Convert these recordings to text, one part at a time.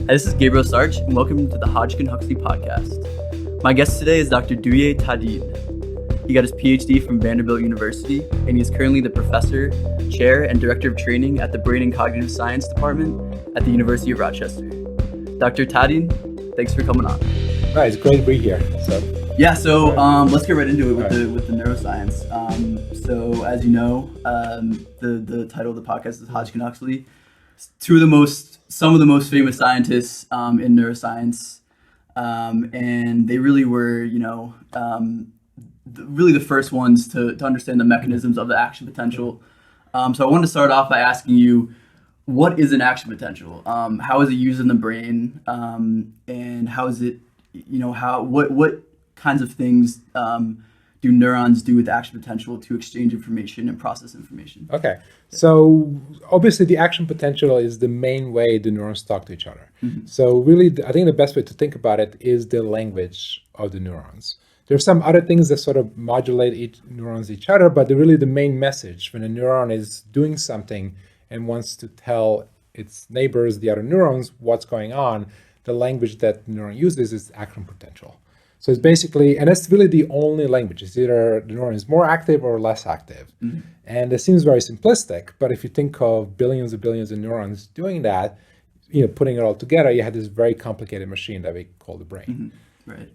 Hi, this is Gabriel Sarch, and welcome to the Hodgkin Huxley Podcast. My guest today is Dr. Duje Tadin. He got his PhD from Vanderbilt University, and he is currently the professor, chair, and director of training at the Brain and Cognitive Science Department at the University of Rochester. Dr. Tadin, thanks for coming on. Right, it's great to be here. So let's get right into it with the neuroscience. So as you know, the title of the podcast is Hodgkin Huxley. Some of the most famous scientists in neuroscience, and they really were, really the first ones to understand the mechanisms of the action potential. So I wanted to start off by asking you, what is an action potential? How is it used in the brain? And how is it, what kinds of things do neurons do with action potential to exchange information and process information? Okay, so obviously the action potential is the main way the neurons talk to each other. Mm-hmm. So really, I think the best way to think about it is the language of the neurons. There's some other things that sort of modulate neurons each other, but really the main message when a neuron is doing something and wants to tell its neighbors, the other neurons, what's going on, the language that the neuron uses is action potential. So it's basically, and that's really the only language. It's either the neuron is more active or less active. Mm-hmm. And it seems very simplistic, but if you think of billions and billions of neurons doing that, putting it all together, you had this very complicated machine that we call the brain. Mm-hmm. Right.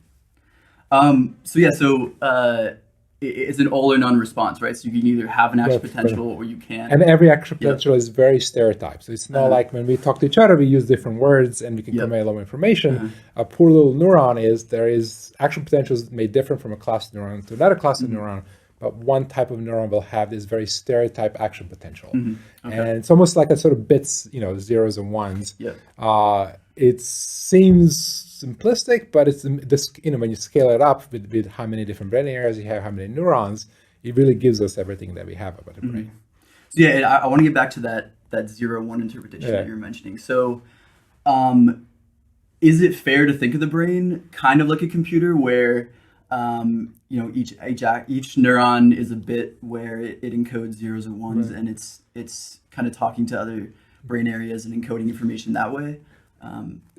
It's an all or none response, right? So you can either have an action potential or you can't. And every action potential is very stereotyped. So it's not like when we talk to each other, we use different words and we can convey a lot of information. A poor little neuron there is action potentials may differ from a class of neuron to another class of neuron, but one type of neuron will have this very stereotype action potential. Mm-hmm. Okay. And it's almost like a sort of bits, zeros and ones. Yeah. It seems simplistic, but it's this. When you scale it up with how many different brain areas you have, how many neurons, it really gives us everything that we have about the brain. So I want to get back to that 0-1 interpretation that you're mentioning. So, is it fair to think of the brain kind of like a computer where each neuron is a bit where it encodes zeros and ones, and it's kind of talking to other brain areas and encoding information that way?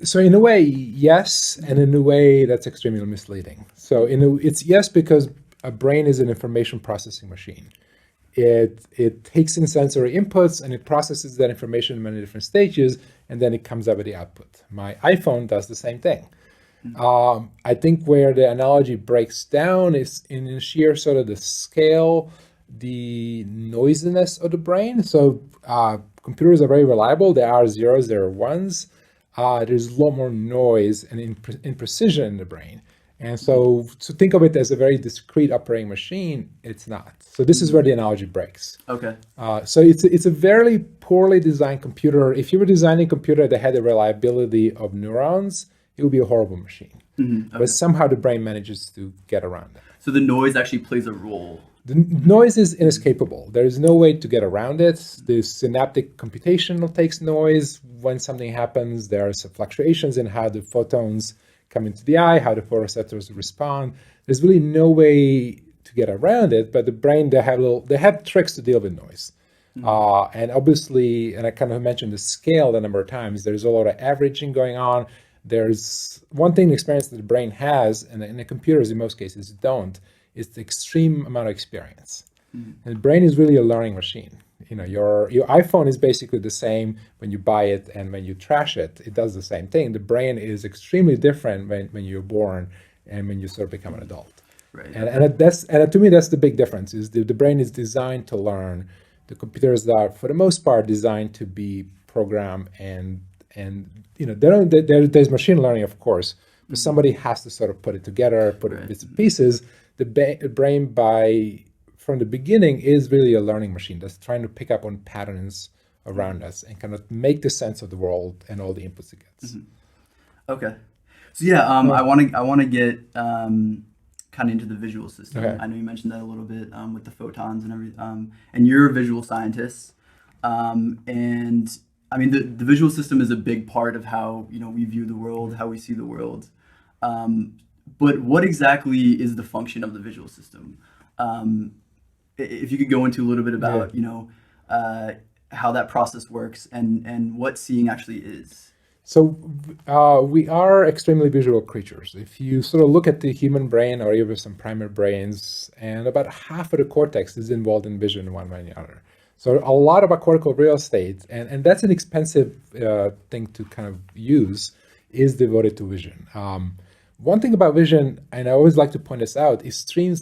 So in a way, yes, and in a way that's extremely misleading. So it's yes because a brain is an information processing machine. It takes in sensory inputs and it processes that information in many different stages, and then it comes up with the output. My iPhone does the same thing. Mm-hmm. I think where the analogy breaks down is in sheer sort of the scale, the noisiness of the brain. So computers are very reliable. There are zeros, there are ones. There's a lot more noise and imprecision in the brain. And so to think of it as a very discrete operating machine, it's not. So this is where the analogy breaks. Okay. So it's a very poorly designed computer. If you were designing a computer that had the reliability of neurons, it would be a horrible machine. Mm-hmm. Okay. But somehow the brain manages to get around that. So the noise actually plays a role. The noise is inescapable. There is no way to get around it. The synaptic computational takes noise. When something happens, there are some fluctuations in how the photons come into the eye, how the photoreceptors respond. There's really no way to get around it, but the brain, they have tricks to deal with noise. Mm-hmm. And obviously, and I kind of mentioned the scale a number of times, there's a lot of averaging going on. There's one thing, the experience that the brain has, and the computers in most cases don't, is the extreme amount of experience. Mm-hmm. And the brain is really a learning machine. Your iPhone is basically the same when you buy it and when you trash it. It does the same thing. The brain is extremely different when you're born and when you sort of become an adult. Right. And to me, that's the big difference. Is the brain is designed to learn. The computers are, for the most part, designed to be programmed and there's machine learning, of course, but somebody has to sort of put it together, put it in bits and pieces. The brain, from the beginning, is really a learning machine that's trying to pick up on patterns around us and kind of make the sense of the world and all the inputs it gets. Mm-hmm. Okay, so I want to get kind of into the visual system. Okay. I know you mentioned that a little bit with the photons and everything. And you're a visual scientist, and I mean the visual system is a big part of how we view the world, how we see the world. But what exactly is the function of the visual system? If you could go into a little bit about, how that process works and what seeing actually is. So we are extremely visual creatures. If you sort of look at the human brain or even some primate brains, and about half of the cortex is involved in vision in one way or the other. So a lot of our cortical real estate, and that's an expensive thing to kind of use, is devoted to vision. One thing about vision, and I always like to point this out, it seems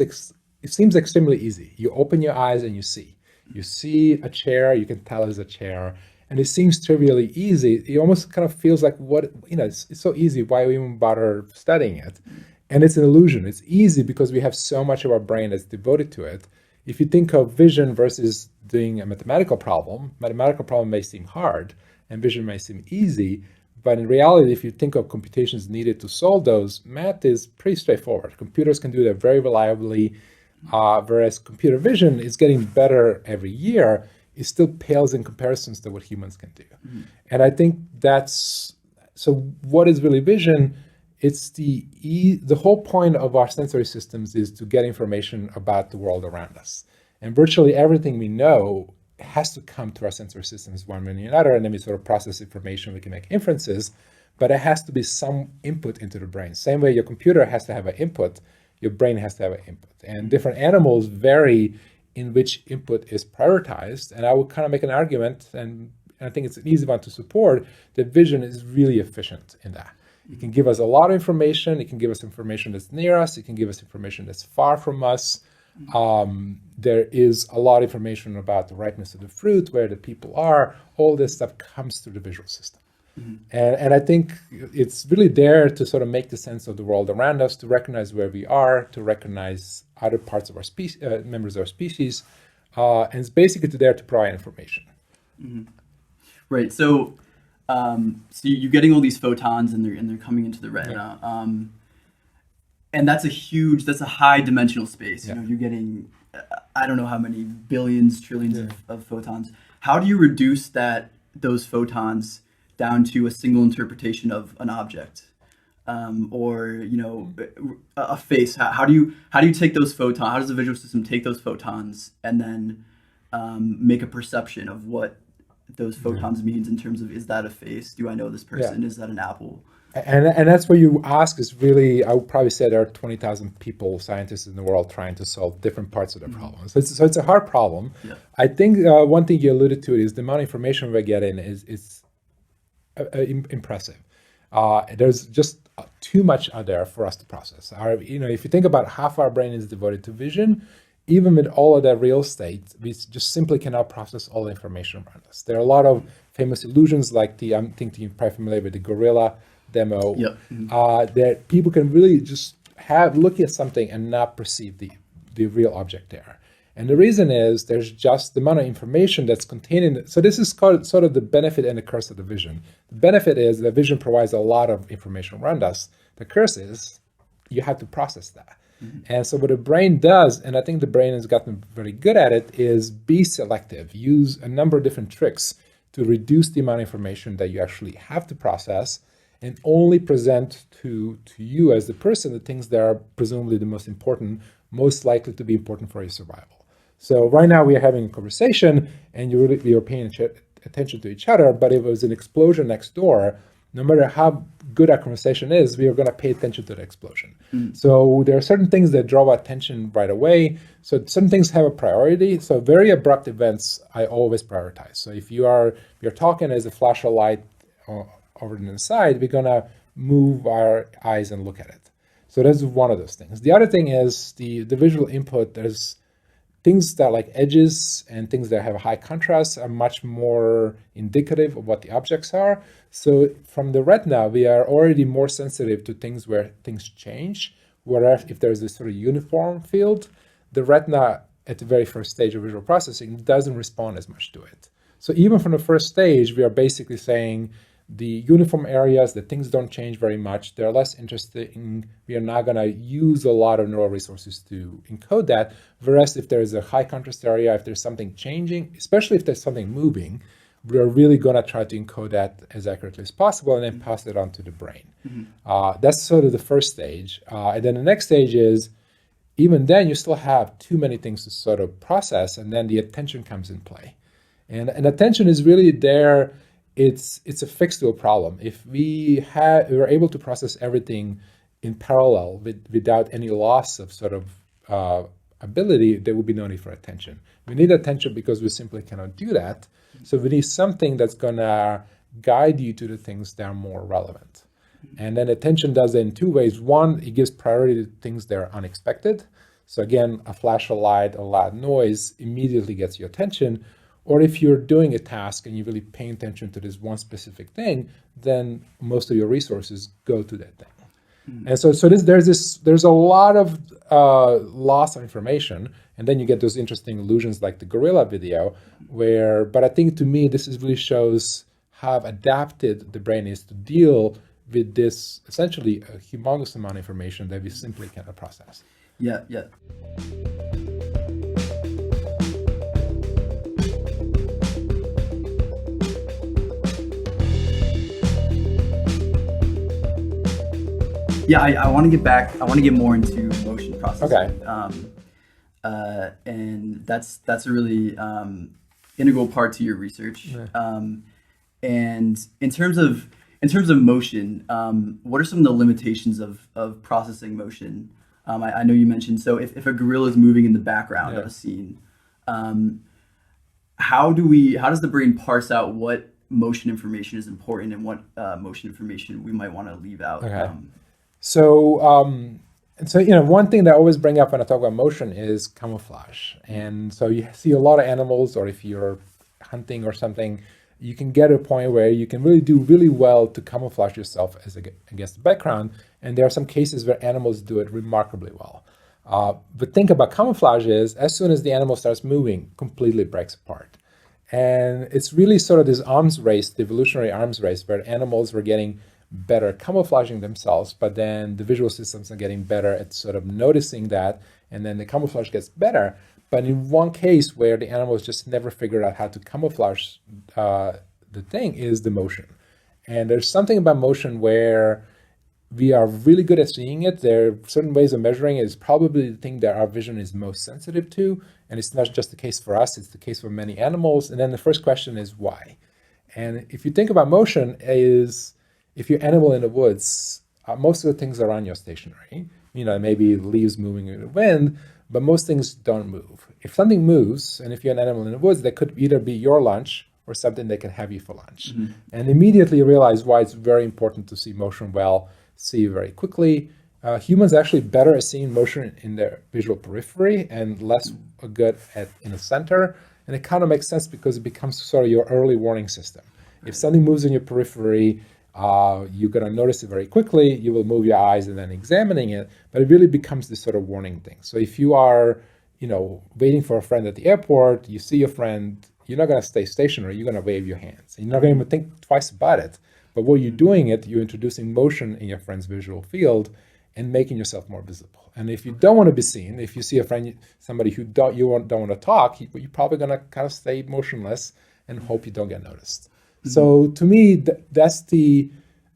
extremely easy. You open your eyes and you see. You see a chair, you can tell it's a chair. And it seems trivially easy. It almost kind of feels like, it's so easy. Why even bother studying it? And it's an illusion. It's easy because we have so much of our brain that's devoted to it. If you think of vision versus doing a mathematical problem may seem hard and vision may seem easy. But in reality, if you think of computations needed to solve those, math is pretty straightforward. Computers can do that very reliably, whereas computer vision is getting better every year. It still pales in comparisons to what humans can do. Mm-hmm. And I think so what is really vision? It's the whole point of our sensory systems is to get information about the world around us. And virtually everything we know has to come to our sensory systems one way or another, and then we sort of process information, we can make inferences, but it has to be some input into the brain. Same way your computer has to have an input, your brain has to have an input. And different animals vary in which input is prioritized. And I would kind of make an argument, and I think it's an easy one to support, that vision is really efficient in that. It can give us a lot of information. It can give us information that's near us. It can give us information that's far from us. There is a lot of information about the ripeness of the fruit, where the people are. All this stuff comes through the visual system. Mm-hmm. And I think it's really there to sort of make the sense of the world around us, to recognize where we are, to recognize other parts of our species, members of our species, and it's basically there to provide information. Mm-hmm. Right. So you're getting all these photons, and they're coming into the retina, and that's a high dimensional space. Yeah. You're getting, I don't know how many billions, trillions of photons. How do you reduce those photons down to a single interpretation of an object, or a face? How do you take those photons? How does the visual system take those photons and then make a perception of what those photons means in terms of, is that a face? Do I know this person? Is that an apple? And that's what you ask is really, I would probably say there are 20,000 people, scientists in the world trying to solve different parts of the problem. So it's a hard problem. Yeah. I think one thing you alluded to is the amount of information we're getting is impressive. There's just too much out there for us to process. If you think about half our brain is devoted to vision, even with all of that real estate, we just simply cannot process all the information around us. There are a lot of famous illusions, like I'm thinking you're probably familiar with the gorilla demo, that people can really just look at something and not perceive the real object there. And the reason is there's just the amount of information that's contained in it. So this is called sort of the benefit and the curse of the vision. The benefit is that vision provides a lot of information around us. The curse is you have to process that. Mm-hmm. And so what the brain does, and I think the brain has gotten very good at it, is be selective, use a number of different tricks to reduce the amount of information that you actually have to process, and only present to you as the person the things that are presumably the most important, most likely to be important for your survival. So right now we are having a conversation and you're paying attention to each other, but if it was an explosion next door, no matter how good our conversation is, we are going to pay attention to the explosion. Mm. So there are certain things that draw our attention right away. So certain things have a priority. So very abrupt events, I always prioritize. So if you're talking as a flash of light over to the side, we're going to move our eyes and look at it. So that's one of those things. The other thing is the visual input. There's things that like edges and things that have high contrast are much more indicative of what the objects are. So from the retina, we are already more sensitive to things where things change. Whereas if there's this sort of uniform field, the retina at the very first stage of visual processing doesn't respond as much to it. So even from the first stage, we are basically saying the uniform areas, the things don't change very much. They're less interesting. We are not going to use a lot of neural resources to encode that. Whereas if there's a high contrast area, if there's something changing, especially if there's something moving, we're really going to try to encode that as accurately as possible and then pass it on to the brain. Mm-hmm. That's sort of the first stage. And then the next stage is, even then you still have too many things to sort of process, and then the attention comes in play. And attention is really there it's a fix to a problem. If we were able to process everything in parallel without any loss of sort of ability, there would be no need for attention. We need attention because we simply cannot do that. So we need something that's going to guide you to the things that are more relevant. And then attention does it in two ways. One, it gives priority to things that are unexpected. So again, a flash of light, a loud noise immediately gets your attention. Or if you're doing a task and you're really paying attention to this one specific thing, then most of your resources go to that thing. And so there's a lot of loss of information, and then you get those interesting illusions like the gorilla video, but I think to me this really shows how adapted the brain is to deal with this essentially a humongous amount of information that we simply cannot process. Yeah. Yeah, I want to get more into motion processing. Okay. And that's a really integral part to your research. Yeah. And in terms of motion, what are some of the limitations of processing motion? I know you mentioned, so if a gorilla is moving in the background of a scene, how does the brain parse out what motion information is important and what motion information we might want to leave out? Okay. So one thing that I always bring up when I talk about motion is camouflage. And so you see a lot of animals, or if you're hunting or something, you can get to a point where you can really do really well to camouflage yourself against the background. And there are some cases where animals do it remarkably well. But think about camouflage is, as soon as the animal starts moving, completely breaks apart. And it's really sort of this arms race, the evolutionary arms race, where animals were getting better camouflaging themselves, but then the visual systems are getting better at sort of noticing that, and then the camouflage gets better. But in one case where the animals just never figured out how to camouflage the thing is the motion. And there's something about motion where we are really good at seeing it. There are certain ways of measuring it. It's probably the thing that our vision is most sensitive to. And it's not just the case for us, it's the case for many animals. And then the first question is why? And if you think about motion, if you're an animal in the woods, most of the things around you are stationary. Maybe leaves moving in the wind, but most things don't move. If something moves, and if you're an animal in the woods, that could either be your lunch or something that can have you for lunch. Mm-hmm. And immediately you realize why it's very important to see motion well, see very quickly. Humans are actually better at seeing motion in their visual periphery and less good in the center. And it kind of makes sense because it becomes sort of your early warning system. If something moves in your periphery, you're going to notice it very quickly. You will move your eyes and then examining it, but it really becomes this sort of warning thing. So if you are, waiting for a friend at the airport, you see your friend, you're not going to stay stationary. You're going to wave your hands. And you're not going to even think twice about it. But while you're doing it, you're introducing motion in your friend's visual field and making yourself more visible. And if you don't want to be seen, if you see a friend, somebody who don't want to talk, you're probably going to kind of stay motionless and hope you don't get noticed. Mm-hmm. So to me,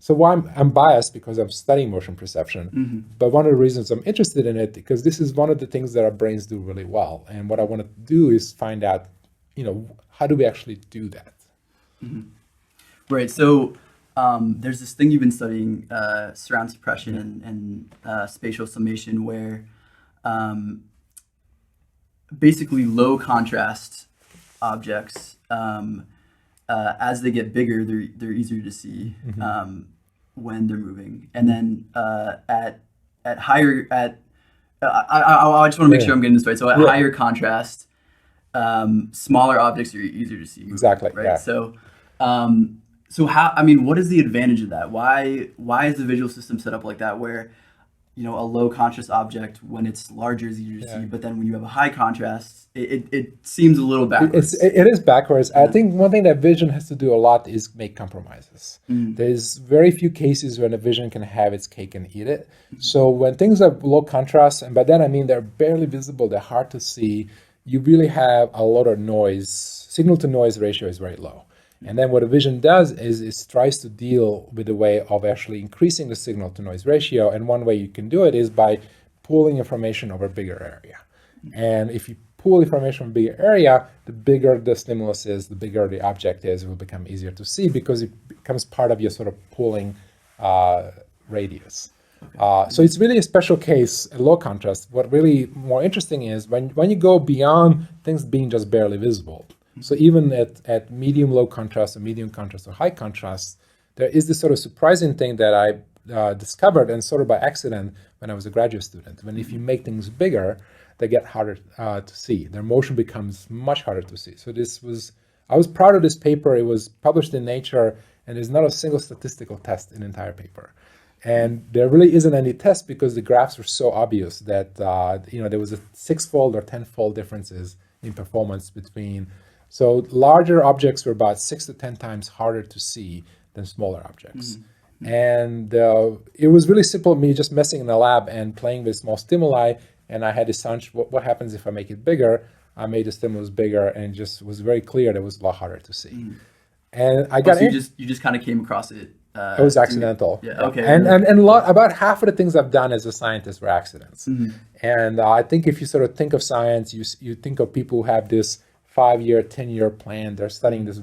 so why I'm biased because I'm studying motion perception, mm-hmm. but one of the reasons I'm interested in it, because this is one of the things that our brains do really well. And what I want to do is find out, how do we actually do that? Mm-hmm. Right. So there's this thing you've been studying, surround suppression and spatial summation, where basically low contrast objects, as they get bigger, they're easier to see mm-hmm. When they're moving, and then I just want to make sure I'm getting this right. So at higher contrast, smaller objects are easier to see. Moving, exactly. Right. Yeah. So what is the advantage of that? Why is the visual system set up like that, where a low contrast object, when it's larger, is easier to see, but then when you have a high contrast, it seems a little backwards. It is backwards. Yeah. I think one thing that vision has to do a lot is make compromises. Mm. There's very few cases when a vision can have its cake and eat it. Mm. So when things are low contrast, and by that I mean they're barely visible, they're hard to see, you really have a lot of noise. Signal to noise ratio is very low. And then what a vision does is it tries to deal with a way of actually increasing the signal to noise ratio. And one way you can do it is by pulling information over a bigger area. And if you pull information from a bigger area, the bigger the stimulus is, the bigger the object is, it will become easier to see because it becomes part of your sort of pulling radius. So it's really a special case, a low contrast. What really more interesting is when you go beyond things being just barely visible. So even at medium low contrast or medium contrast or high contrast, there is this sort of surprising thing that I discovered, and sort of by accident, when I was a graduate student. When if you make things bigger, they get harder to see. Their motion becomes much harder to see. So I was proud of this paper. It was published in Nature, and there's not a single statistical test in the entire paper. And there really isn't any test because the graphs were so obvious that there was a 6-fold or 10-fold differences in performance between. So larger objects were about 6 to 10 times harder to see than smaller objects. Mm-hmm. And it was really simple, me just messing in the lab and playing with small stimuli. And I had this hunch, what happens if I make it bigger? I made the stimulus bigger, and it just was very clear that it was a lot harder to see. Mm-hmm. And I got you just kind of came across it. It was accidental. Yeah. Okay. And about half of the things I've done as a scientist were accidents. Mm-hmm. And I think if you sort of think of science, you think of people who have this 5-year, 10-year plan. They're studying this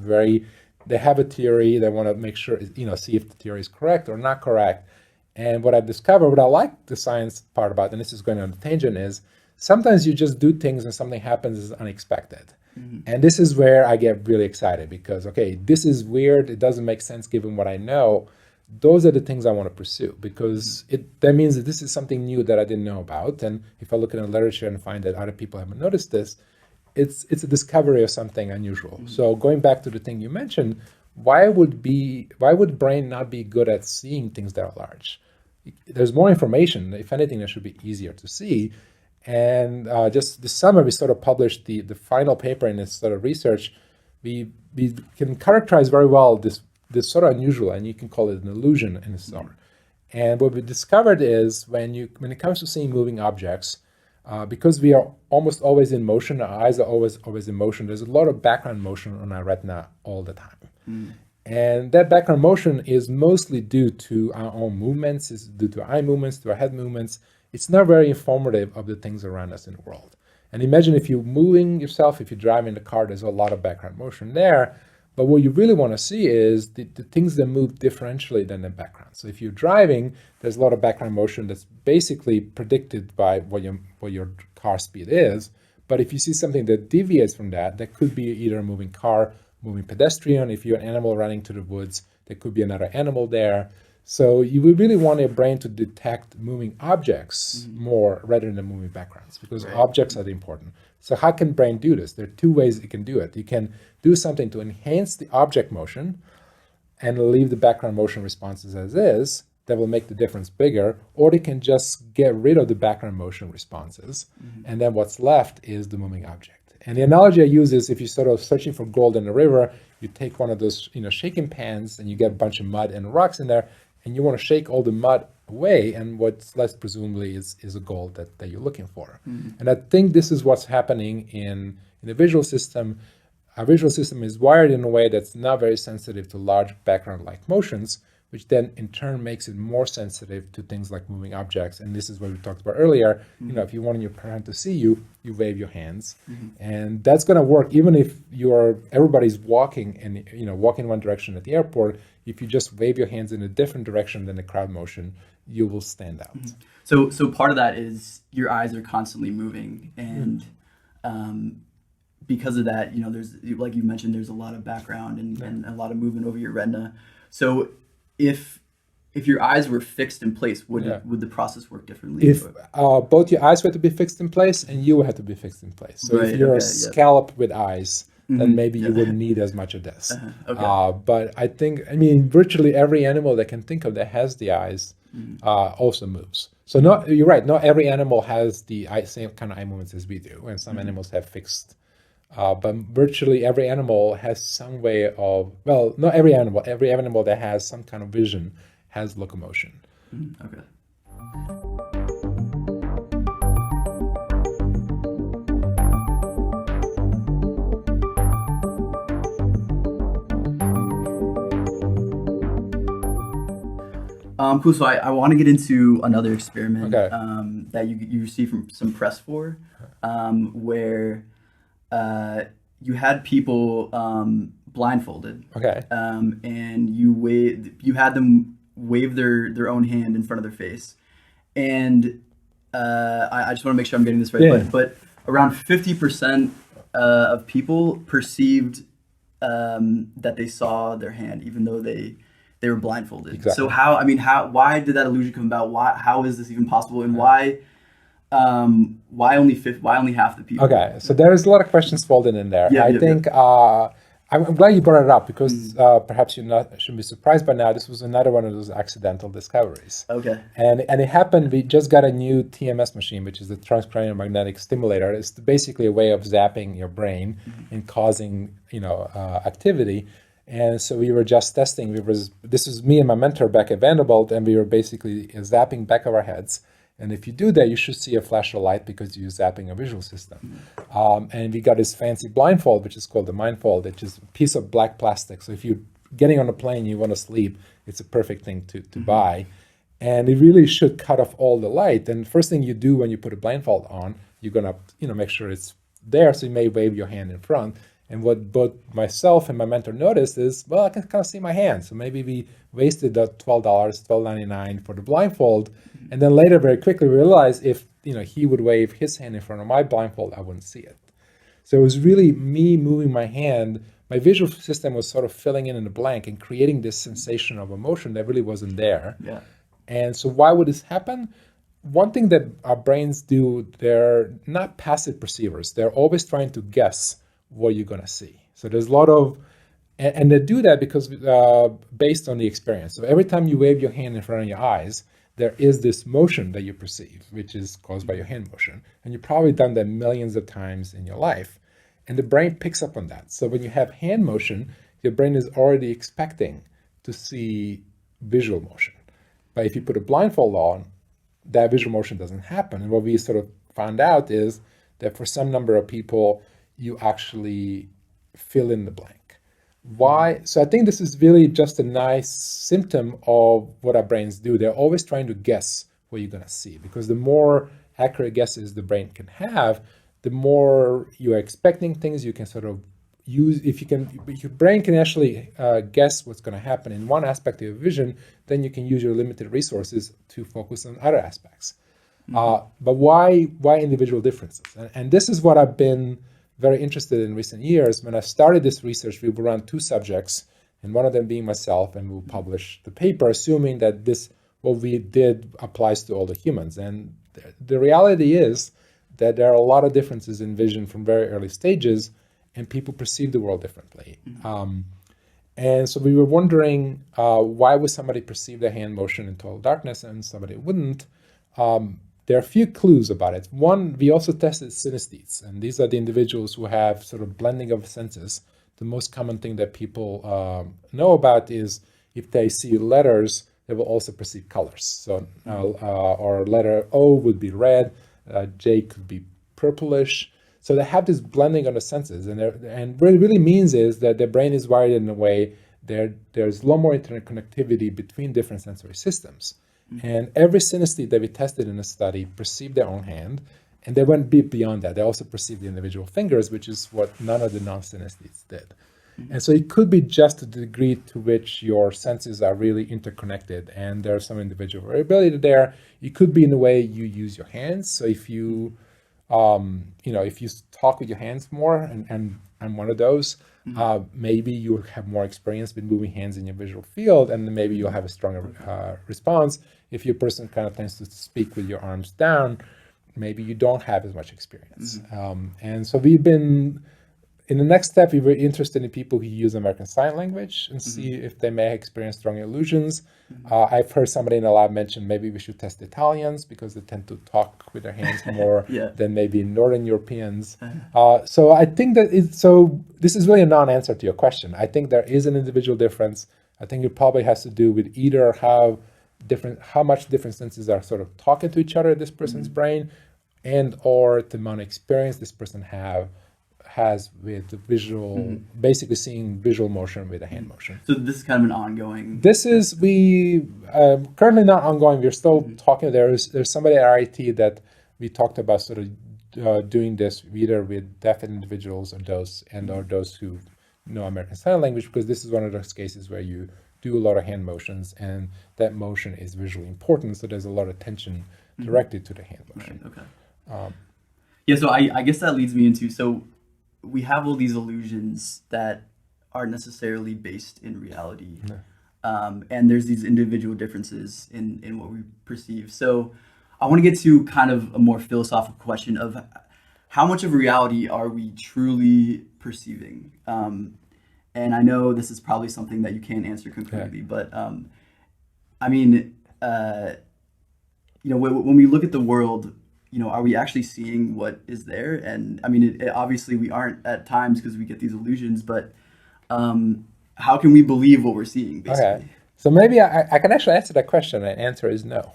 they have a theory. They want to make sure, see if the theory is correct or not correct. And what I discovered, what I like the science part about, and this is going on a tangent, is sometimes you just do things and something happens as unexpected. Mm-hmm. And this is where I get really excited because, okay, this is weird. It doesn't make sense given what I know. Those are the things I want to pursue because that means that this is something new that I didn't know about. And if I look in the literature and find that other people haven't noticed this, it's a discovery of something unusual. Mm-hmm. So going back to the thing you mentioned, why would brain not be good at seeing things that are large? There's more information. If anything, it should be easier to see. And just this summer, we sort of published the final paper in this sort of research. We can characterize very well this sort of unusual, and you can call it an illusion in a sort. And what we discovered is when it comes to seeing moving objects, because we are almost always in motion, our eyes are always in motion. There's a lot of background motion on our retina all the time. Mm. And that background motion is mostly due to our own movements, it's due to eye movements, to our head movements. It's not very informative of the things around us in the world. And imagine if you're moving yourself, if you're driving the car, there's a lot of background motion there. But what you really want to see is the things that move differentially than the background. So if you're driving, there's a lot of background motion that's basically predicted by what your car speed is. But if you see something that deviates from that, that could be either a moving car, moving pedestrian. If you're an animal running to the woods, there could be another animal there. So you would really want your brain to detect moving objects more rather than moving backgrounds because objects are the important. So how can brain do this? There are 2 ways it can do it. You can do something to enhance the object motion and leave the background motion responses as is. That will make the difference bigger. Or they can just get rid of the background motion responses. Mm-hmm. And then what's left is the moving object. And the analogy I use is if you're sort of searching for gold in a river, you take one of those shaking pans and you get a bunch of mud and rocks in there, and you want to shake all the mud away, and what's left presumably is a gold that you're looking for. Mm-hmm. And I think this is what's happening in the visual system. Our visual system is wired in a way that's not very sensitive to large background-like motions, which then in turn makes it more sensitive to things like moving objects. And this is what we talked about earlier. Mm-hmm. If you want your parent to see you, you wave your hands. Mm-hmm. And that's going to work even if everybody's walking and walking one direction at the airport. If you just wave your hands in a different direction than the crowd motion, you will stand out. Mm-hmm. So part of that is your eyes are constantly moving, and because of that, there's, like you mentioned, there's a lot of background and a lot of movement over your retina. So if your eyes were fixed in place, would the process work differently? If both your eyes were to be fixed in place and you would have to be fixed in place. So if you're a scallop with eyes, then maybe you wouldn't need as much of this. But I think, virtually every animal that can think of that has the eyes also moves. So you're right, not every animal has the same kind of eye movements as we do, and some animals have fixed. But virtually every animal has some way of, not every animal that has some kind of vision has locomotion. Okay. Cool. So I want to get into another experiment that you received some press for, where you had people blindfolded. Okay. And you had them wave their own hand in front of their face. And I just want to make sure I'm getting this right. Yeah. But around 50% of people perceived that they saw their hand, even though they were blindfolded. Exactly. So why did that illusion come about? How is this even possible? And why only half the people? Okay, so there's a lot of questions folded in there. I think I'm glad you brought it up because perhaps you shouldn't be surprised by now. This was another one of those accidental discoveries. Okay. And it happened. We just got a new TMS machine, which is the transcranial magnetic stimulator. It's basically a way of zapping your brain and causing activity. And so we were just testing. This was me and my mentor back at Vanderbilt, and we were basically zapping back of our heads. And if you do that, you should see a flash of light because you're zapping a visual system. And we got this fancy blindfold, which is called the Mindfold. It's just a piece of black plastic. So if you're getting on a plane and you want to sleep, it's a perfect thing to buy. And it really should cut off all the light. And the first thing you do when you put a blindfold on, you're going to make sure it's there. So you may wave your hand in front. And what both myself and my mentor noticed is, well, I can kind of see my hand. So maybe we wasted that $12.99 for the blindfold. And then later, very quickly, we realized if he would wave his hand in front of my blindfold, I wouldn't see it. So it was really me moving my hand. My visual system was sort of filling in the blank and creating this sensation of emotion that really wasn't there. Yeah. And so why would this happen? One thing that our brains do, they're not passive perceivers. They're always trying to guess what you're going to see. So there's a lot of, and they do that because based on the experience. So every time you wave your hand in front of your eyes, there is this motion that you perceive, which is caused by your hand motion. And you've probably done that millions of times in your life. And the brain picks up on that. So when you have hand motion, your brain is already expecting to see visual motion. But if you put a blindfold on, that visual motion doesn't happen. And what we sort of found out is that for some number of people, you actually fill in the blank. Why? So I think this is really just a nice symptom of what our brains do. They're always trying to guess what you're going to see, because the more accurate guesses the brain can have, the more you're expecting things you can sort of use. If your brain can actually guess what's going to happen in one aspect of your vision, then you can use your limited resources to focus on other aspects. But why individual differences? And this is what I've been very interested in recent years. When I started this research, we would run two subjects, and one of them being myself, and we'll publish the paper, assuming that what we did applies to all the humans. And the reality is that there are a lot of differences in vision from very early stages, and people perceive the world differently. And so we were wondering, why would somebody perceive their hand motion in total darkness and somebody wouldn't? There are a few clues about it. One, we also tested synesthetes, and these are the individuals who have sort of blending of senses. The most common thing that people know about is if they see letters, they will also perceive colors. So our letter O would be red, J could be purplish. So they have this blending of the senses, and what it really means is that their brain is wired in a way there's a lot more interconnectivity between different sensory systems. And every synesthete that we tested in the study perceived their own hand, and they went beyond that. They also perceived the individual fingers, which is what none of the non-synesthetes did. And so it could be just the degree to which your senses are really interconnected, and there's some individual variability there. It could be in the way you use your hands. So if you, if you talk with your hands more, and I'm one of those, maybe you have more experience with moving hands in your visual field, and then maybe you'll have a stronger response. If your person kind of tends to speak with your arms down, maybe you don't have as much experience. And so we've been, in the next step, we were interested in people who use American Sign Language and see if they may experience strong illusions. I've heard somebody in the lab mention maybe we should test Italians because they tend to talk with their hands more than maybe Northern Europeans. So I think that this is really a non-answer to your question. I think there is an individual difference. I think it probably has to do with either how much different senses are sort of talking to each other in this person's brain, and or the amount of experience this person has with the visual, basically seeing visual motion with a hand motion. So this is kind of an ongoing... Currently not ongoing. We're still talking. There's somebody at RIT that we talked about sort of doing this either with deaf individuals or those who know American Sign Language, because this is one of those cases where you do a lot of hand motions, and that motion is visually important, so there's a lot of attention directed to the hand motion. Right, okay. Yeah, so I guess that leads me into, so we have all these illusions that aren't necessarily based in reality. And there's these individual differences in what we perceive. So I want to get to kind of a more philosophical question of how much of reality are we truly perceiving? And I know this is probably something that you can't answer completely, but I mean, when we look at the world, are we actually seeing what is there? And I mean, obviously we aren't at times because we get these illusions, but how can we believe what we're seeing, basically? Okay. So maybe I can actually answer that question, and the answer is no.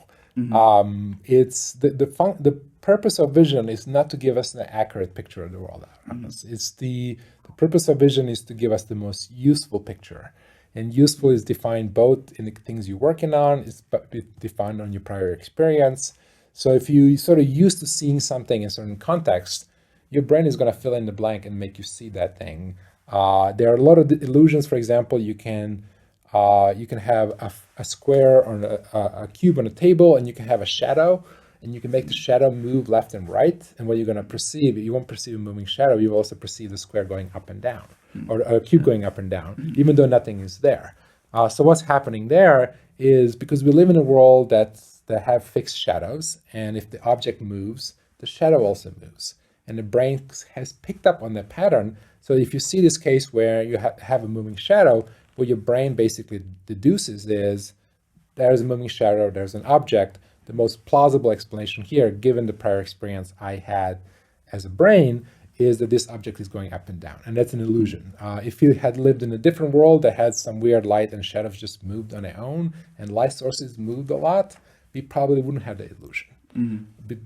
It's the purpose of vision is not to give us an accurate picture of the world around us. It's the purpose of vision is to give us the most useful picture. And useful is defined both in the things you're working on, it's defined on your prior experience. So if you sort of used to seeing something in a certain context, your brain is going to fill in the blank and make you see that thing. There are a lot of illusions. For example, you can have a square or a cube on a table, and you can have a shadow, and you can make the shadow move left and right. And what you're going to perceive, you won't perceive a moving shadow, you will also perceive the square going up and down, or a cube going up and down, even though nothing is there. So what's happening there is, because we live in a world that have fixed shadows, and if the object moves, the shadow also moves. And the brain has picked up on that pattern. So if you see this case where you have a moving shadow, what your brain basically deduces is there's a moving shadow, there's an object. The most plausible explanation here, given the prior experience I had as a brain, is that this object is going up and down. And that's an illusion. If you had lived in a different world that had some weird light and shadows just moved on their own, and light sources moved a lot, we probably wouldn't have the illusion.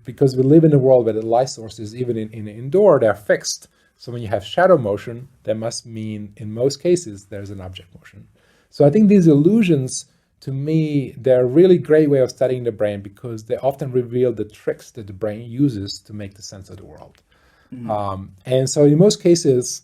Because we live in a world where the light sources, even in indoor, they're fixed. So when you have shadow motion, that must mean, in most cases, there's an object motion. So I think these illusions, to me, they're a really great way of studying the brain, because they often reveal the tricks that the brain uses to make the sense of the world. And so in most cases,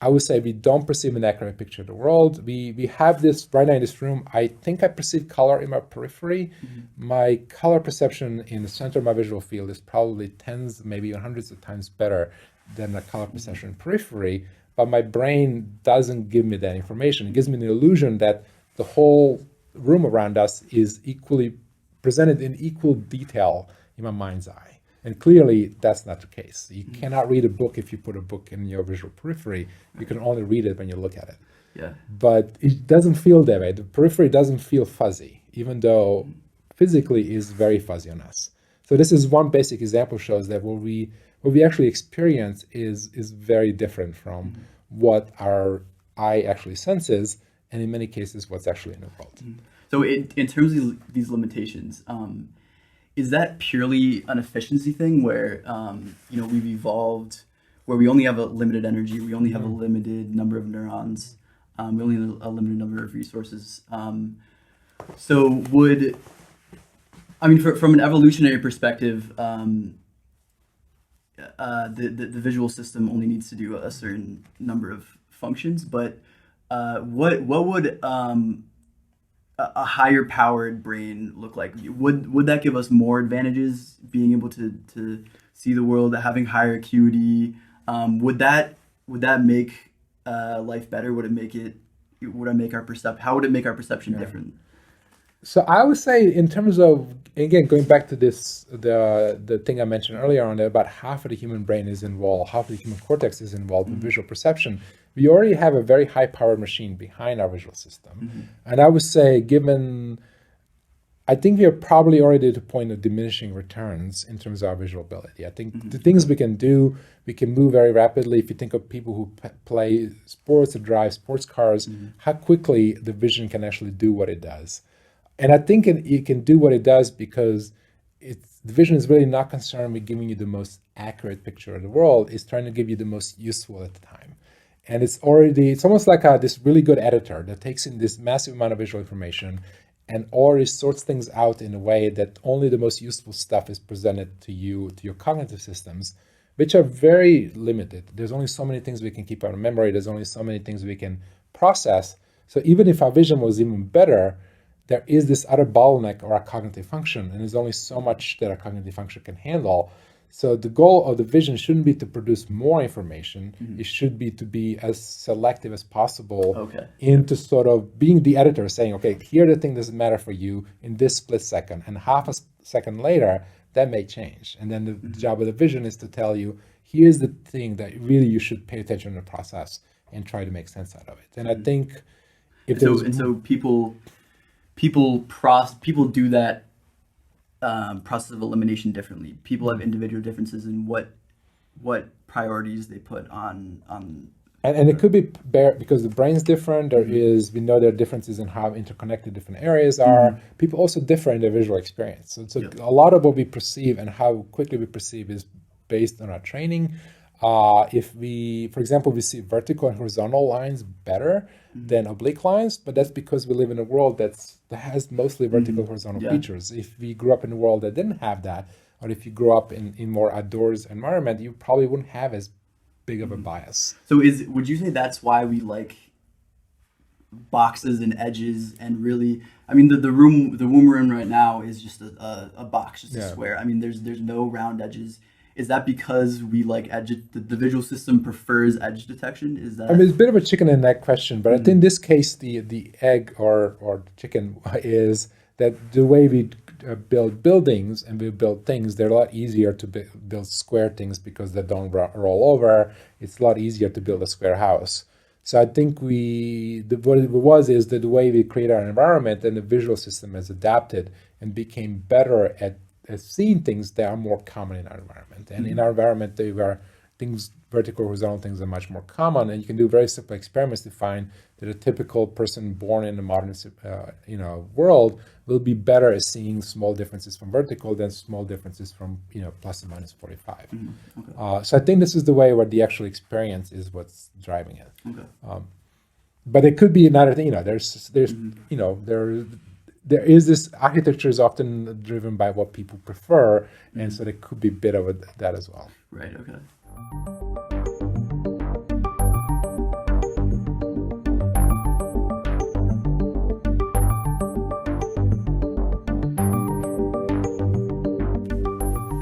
I would say we don't perceive an accurate picture of the world. We have this, right now in this room, I think I perceive color in my periphery. My color perception in the center of my visual field is probably tens, maybe hundreds of times better than the color perception in periphery, but my brain doesn't give me that information. It gives me the illusion that the whole room around us is equally presented in equal detail in my mind's eye. And clearly, that's not the case. You cannot read a book if you put a book in your visual periphery. You can only read it when you look at it. Yeah. But it doesn't feel that way. The periphery doesn't feel fuzzy, even though physically is very fuzzy on us. So this is one basic example, shows that what we actually experience is very different from what our eye actually senses, and in many cases, what's actually in the world. So in terms of these limitations, is that purely an efficiency thing where, we've evolved where we only have a limited energy, we only have a limited number of neurons, we only have a limited number of resources. So from an evolutionary perspective, the visual system only needs to do a certain number of functions, but what would a higher powered brain look like? Would that give us more advantages, being able to see the world, having higher acuity? Would that make life better? Would it make our perception different? So I would say, in terms of, again, going back to this, the thing I mentioned earlier on, that about half of the human brain is involved, half of the human cortex is involved in visual perception. We already have a very high-powered machine behind our visual system. And I would say, I think we are probably already at the point of diminishing returns in terms of our visual ability. I think the things we can do, we can move very rapidly. If you think of people who play sports or drive sports cars, how quickly the vision can actually do what it does. And I think it can do what it does because the vision is really not concerned with giving you the most accurate picture of the world. It's trying to give you the most useful at the time. And it's almost like this really good editor that takes in this massive amount of visual information and already sorts things out in a way that only the most useful stuff is presented to you, to your cognitive systems, which are very limited. There's only so many things we can keep out of memory. There's only so many things we can process. So even if our vision was even better, there is this other bottleneck or our cognitive function, and there's only so much that our cognitive function can handle. So the goal of the vision shouldn't be to produce more information. It should be to be as selective as possible into sort of being the editor, saying, okay, here the thing doesn't matter for you in this split second, and half a second later, that may change. And then the job of the vision is to tell you, here's the thing that really you should pay attention to the process and try to make sense out of it. And I think if so people do that process of elimination differently. People have individual differences in what priorities they put on. And it could be because the brain's different. We know there are differences in how interconnected different areas are. People also differ in their visual experience. So a lot of what we perceive and how quickly we perceive is based on our training. If we, for example, we see vertical and horizontal lines better than oblique lines, but that's because we live in a world that has mostly vertical horizontal features. If we grew up in a world that didn't have that, or if you grew up in more outdoors environment, you probably wouldn't have as big of a bias. So would you say that's why we like boxes and edges and really, I mean, the room we're in right now is just a box, just a square. I mean, there's no round edges. Is that because we like edge? The visual system prefers edge detection? Is that? I mean, it's a bit of a chicken and egg question, but I think in this case, the egg or the chicken is that the way we build buildings and we build things, they're a lot easier to build square things because they don't roll over. It's a lot easier to build a square house. So I think what it was is that the way we create our environment and the visual system has adapted and became better at seeing things that are more common in our environment. And in our environment, vertical, horizontal things are much more common. And you can do very simple experiments to find that a typical person born in the modern, world will be better at seeing small differences from vertical than small differences from, plus or minus 45. So I think this is the way where the actual experience is what's driving it. But it could be another thing. There is this architecture is often driven by what people prefer, and so there could be a bit of that as well. Right. Okay.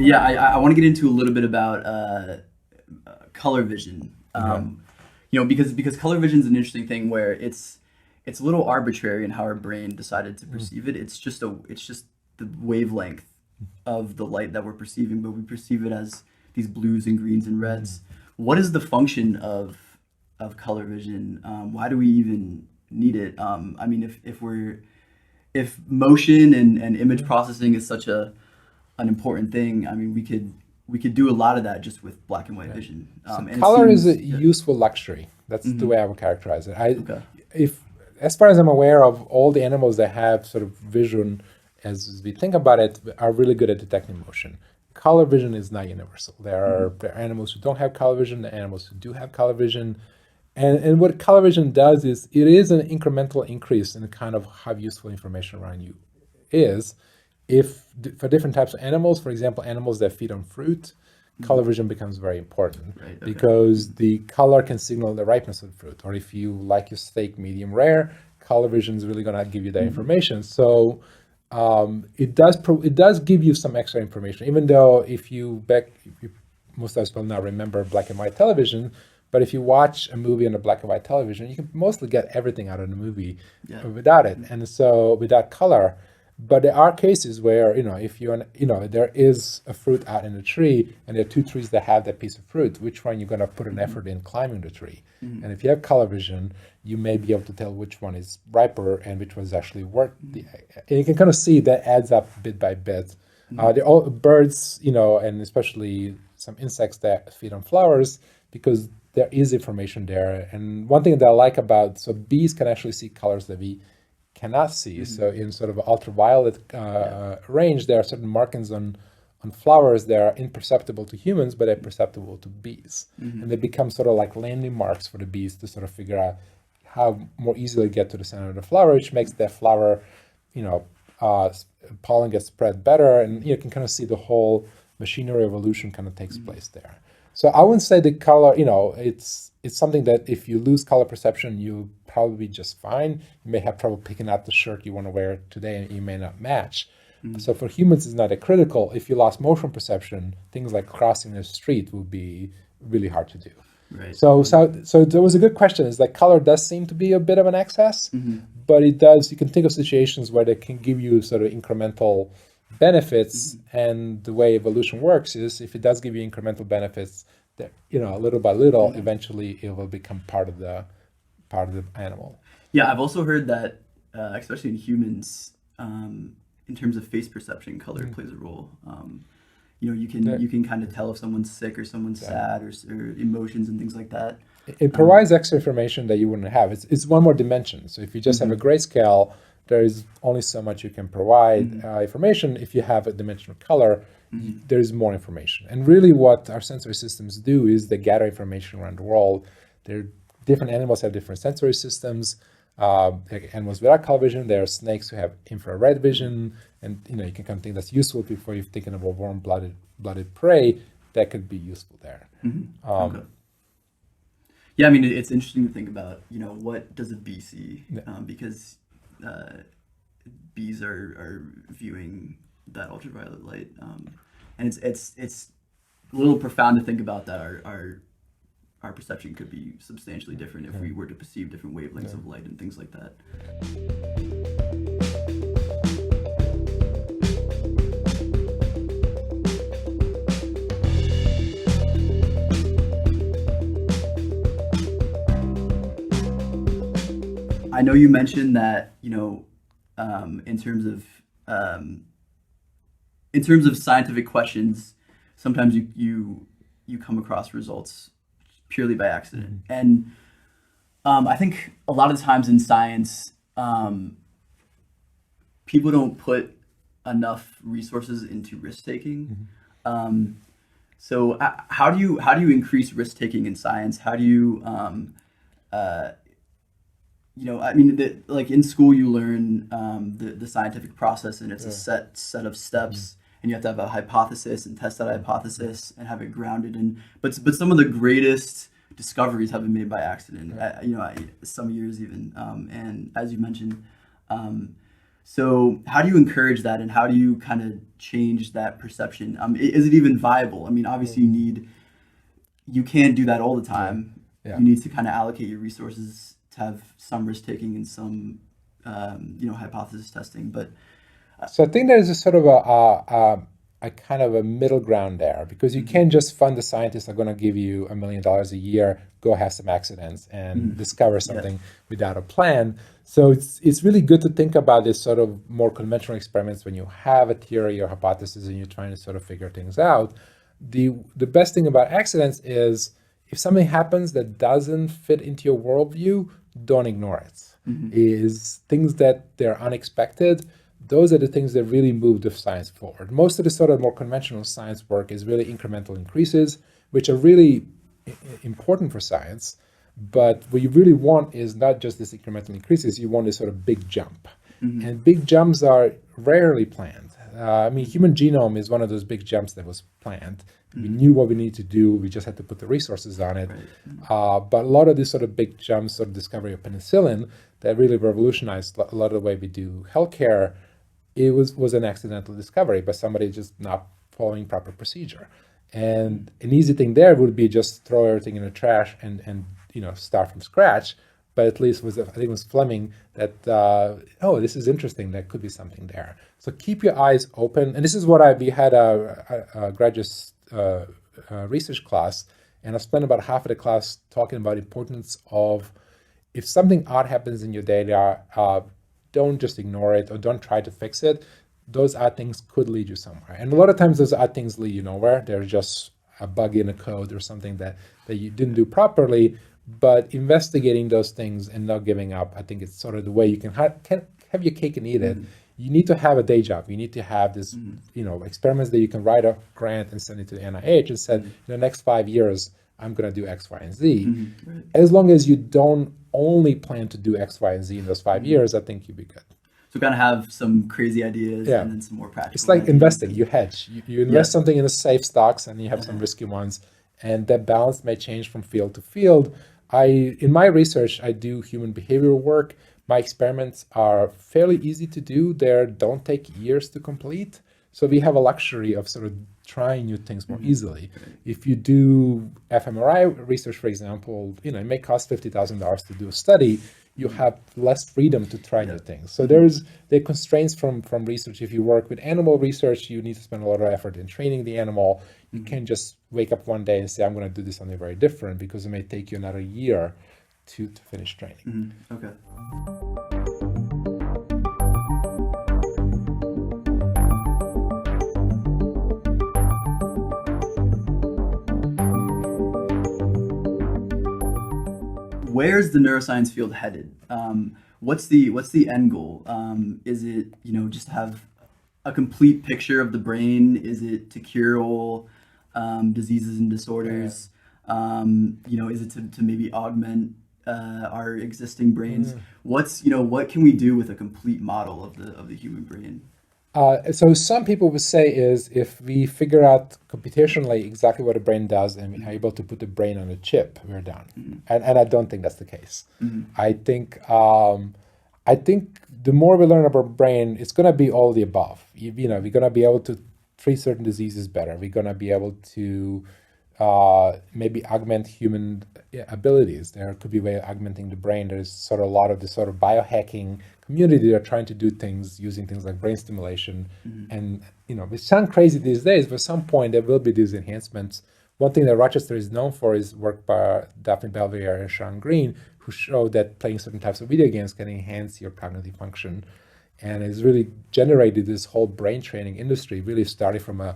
Yeah, I want to get into a little bit about color vision. Because color vision is an interesting thing where it's a little arbitrary in how our brain decided to perceive it. It's just the wavelength of the light that we're perceiving, but we perceive it as these blues and greens and reds. What is the function of color vision? Why do we even need it? I mean, if motion and image processing is such an important thing, I mean, we could do a lot of that just with black and white vision. And color is a useful luxury. That's the way I would characterize it. As far as I'm aware of, all the animals that have sort of vision, as we think about it, are really good at detecting motion. Color vision is not universal. There are animals who don't have color vision, there are animals who do have color vision. And what color vision does is it is an incremental increase in the kind of how useful information around you is. If for different types of animals, for example, animals that feed on fruit, color vision becomes very important because the color can signal the ripeness of the fruit. Or if you like your steak medium rare, color vision is really going to give you that information. So it does give you some extra information, even though most of us will not remember black and white television, but if you watch a movie on a black and white television, you can mostly get everything out of the movie without it, and so without color. But there are cases where, if there is a fruit out in the tree and there are two trees that have that piece of fruit, which one you're going to put an effort in climbing the tree? And if you have color vision, you may be able to tell which one is riper and which one is actually worth and you can kind of see that adds up bit by bit. They're all birds, and especially some insects that feed on flowers, because there is information there. And one thing that I like so bees can actually see colors that we cannot see. So in sort of ultraviolet range, there are certain markings on flowers that are imperceptible to humans, but they're perceptible to bees. And they become sort of like landing marks for the bees to sort of figure out how more easily get to the center of the flower, which makes that flower, pollen gets spread better. And you can kind of see the whole machinery evolution kind of takes place there. So I wouldn't say the color, it's something that if you lose color perception, you'll probably be just fine. You may have trouble picking out the shirt you want to wear today and you may not match. So for humans, it's not that critical. If you lost motion perception, things like crossing the street would be really hard to do. Right. So there was a good question. Is like color does seem to be a bit of an excess, but you can think of situations where they can give you sort of incremental benefits. And the way evolution works is if it does give you incremental benefits, that little by little, eventually it will become part of the animal. Yeah, I've also heard that, especially in humans, in terms of face perception, color plays a role. You can kind of tell if someone's sick or someone's sad or emotions and things like that. It provides extra information that you wouldn't have. It's one more dimension. So if you just have a grayscale, there is only so much you can provide information. If you have a dimension of color, there is more information. And really what our sensory systems do is they gather information around the world. Different animals have different sensory systems. Like animals without color vision, there are snakes who have infrared vision, and you can kind of think that's useful before you're thinking about warm-blooded prey. That could be useful there. Okay. Yeah, I mean, it's interesting to think about. What does a bee see? Because bees are viewing that ultraviolet light, and it's a little profound to think about that our perception could be substantially different if we were to perceive different wavelengths of light and things like that. I know you mentioned that, in terms of scientific questions, sometimes you come across results purely by accident. And I think a lot of times in science, people don't put enough resources into risk-taking. So how do you increase risk-taking in science? How do you, like in school you learn the scientific process, and it's a set of steps. And you have to have a hypothesis and test that hypothesis and have it grounded in. But some of the greatest discoveries have been made by accident. Some years even. And as you mentioned, so how do you encourage that, and how do you kind of change that perception? Is it even viable? I mean, obviously you can't do that all the time. You need to kind of allocate your resources to have some risk taking and some hypothesis testing, but. So I think there's a sort of a kind of a middle ground there, because you can't just fund the scientists that are going to give you $1 million a year, go have some accidents and discover something without a plan. So it's really good to think about this sort of more conventional experiments when you have a theory or hypothesis and you're trying to sort of figure things out. The best thing about accidents is if something happens that doesn't fit into your worldview, don't ignore it. Is things that they're unexpected. Those are the things that really move the science forward. Most of the sort of more conventional science work is really incremental increases, which are really important for science. But what you really want is not just this incremental increases, you want this sort of big jump. And big jumps are rarely planned. Human genome is one of those big jumps that was planned. We knew what we needed to do, we just had to put the resources on it. But a lot of these sort of big jumps, sort of discovery of penicillin, that really revolutionized a lot of the way we do healthcare, it was an accidental discovery by somebody just not following proper procedure. And an easy thing there would be just throw everything in the trash and start from scratch. But at least I think it was Fleming that, this is interesting, there could be something there. So keep your eyes open. And this is what we had a graduate research class, and I spent about half of the class talking about the importance of, if something odd happens in your data, don't just ignore it or don't try to fix it. Those odd things could lead you somewhere. And a lot of times those odd things lead you nowhere. They're just a bug in a code or something that you didn't do properly. But investigating those things and not giving up, I think it's sort of the way you can have your cake and eat it. You need to have a day job. You need to have this, experiments that you can write a grant and send it to the NIH and said, in the next 5 years, I'm going to do X, Y, and Z. As long as you don't only plan to do X, Y, and Z in those 5 years, I think you'll be good. So kind of have some crazy ideas and then some more practical. It's like ideas. Investing. You hedge. You invest something in the safe stocks and you have some risky ones. And that balance may change from field to field. In my research, I do human behavioral work. My experiments are fairly easy to do. They don't take years to complete. So we have a luxury of sort of trying new things more easily. If you do fMRI research, for example, it may cost $50,000 to do a study. You have less freedom to try new things. So there are constraints from research. If you work with animal research, you need to spend a lot of effort in training the animal. You can't just wake up one day and say, I'm going to do this something very different, because it may take you another year to finish training. Okay. Where's the neuroscience field headed? What's the end goal? Is it just have a complete picture of the brain? Is it to cure all diseases and disorders? Is it to maybe augment our existing brains? What can we do with a complete model of the human brain? So some people would say is if we figure out computationally exactly what a brain does and we're able to put the brain on a chip, we're done. And I don't think that's the case. I think the more we learn about brain, it's going to be all the above. We're going to be able to treat certain diseases better. We're going to be able to maybe augment human abilities. There could be a way of augmenting the brain. There's sort of a lot of this sort of biohacking community that are trying to do things using things like brain stimulation. And, it sounds crazy these days, but at some point there will be these enhancements. One thing that Rochester is known for is work by Daphne Belvedere and Sean Green, who showed that playing certain types of video games can enhance your cognitive function. And it's really generated this whole brain training industry, really started from an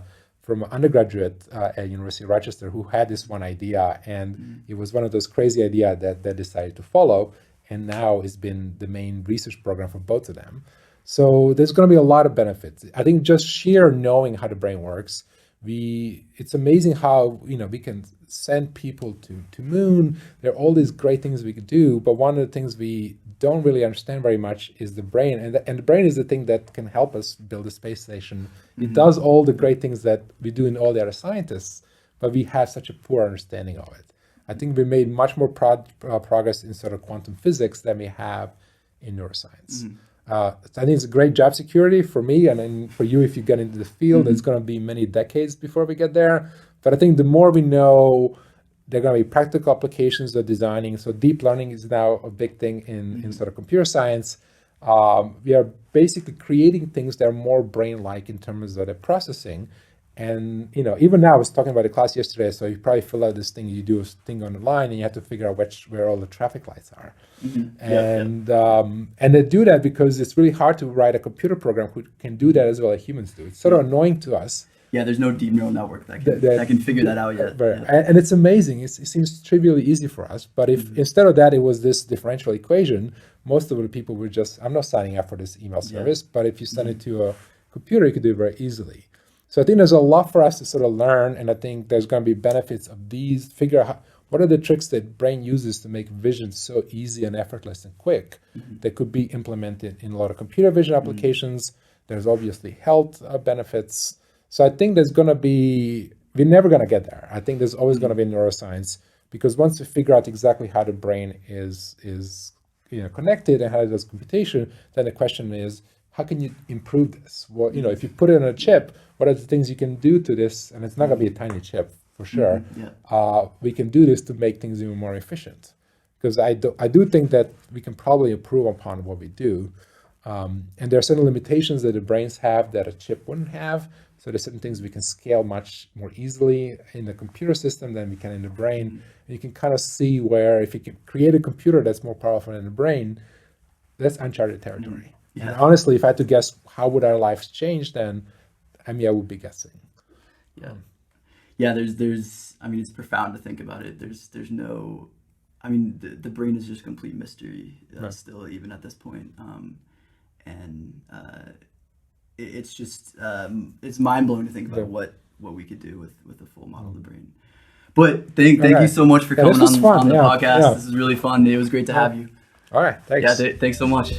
undergraduate at University of Rochester who had this one idea, and it was one of those crazy ideas that they decided to follow, and now it's been the main research program for both of them. So there's going to be a lot of benefits. I think just sheer knowing how the brain works, it's amazing how we can send people to moon. There are all these great things we could do, but one of the things we don't really understand very much is the brain, and the brain is the thing that can help us build a space station. It does all the great things that we do in all the other scientists, but we have such a poor understanding of it. I think we made much more progress in sort of quantum physics than we have in neuroscience. So I think it's a great job security for me, and then for you if you get into the field. It's going to be many decades before we get there. But I think the more we know, there are going to be practical applications of designing. So deep learning is now a big thing in sort of computer science. We are basically creating things that are more brain-like in terms of the processing. And, even now, I was talking about the class yesterday, so you probably fill out this thing, you do a thing on the line, and you have to figure out where all the traffic lights are. And they do that because it's really hard to write a computer program who can do that as well as humans do. It's sort of annoying to us. Yeah, there's no deep neural network that can figure that out yet. And it's amazing. It seems trivially easy for us. But if instead of that, it was this differential equation, most of the people would I'm not signing up for this email service. But if you send it to a computer, you could do it very easily. So I think there's a lot for us to sort of learn. And I think there's going to be benefits of these. Figure out what are the tricks that brain uses to make vision so easy and effortless and quick that could be implemented in a lot of computer vision applications. There's obviously health benefits. So I think we're never going to get there. I think there's always going to be neuroscience, because once we figure out exactly how the brain is connected and how it does computation, then the question is, how can you improve this? Well, if you put it on a chip, what are the things you can do to this? And it's not going to be a tiny chip for sure. We can do this to make things even more efficient, because I do think that we can probably improve upon what we do. And there are certain limitations that the brains have that a chip wouldn't have. So there's certain things we can scale much more easily in the computer system than we can in the brain. And you can kind of see where if you can create a computer that's more powerful than the brain, that's uncharted territory. And honestly, if I had to guess how would our lives change, then I would be guessing. There's it's profound to think about it. There's no, the brain is just complete mystery still, even at this point. It's just it's mind-blowing to think about what we could do with a full model of the brain. But thank you so much for coming on the podcast. This is really fun. It was great to have you. All right, thanks. Thanks so much.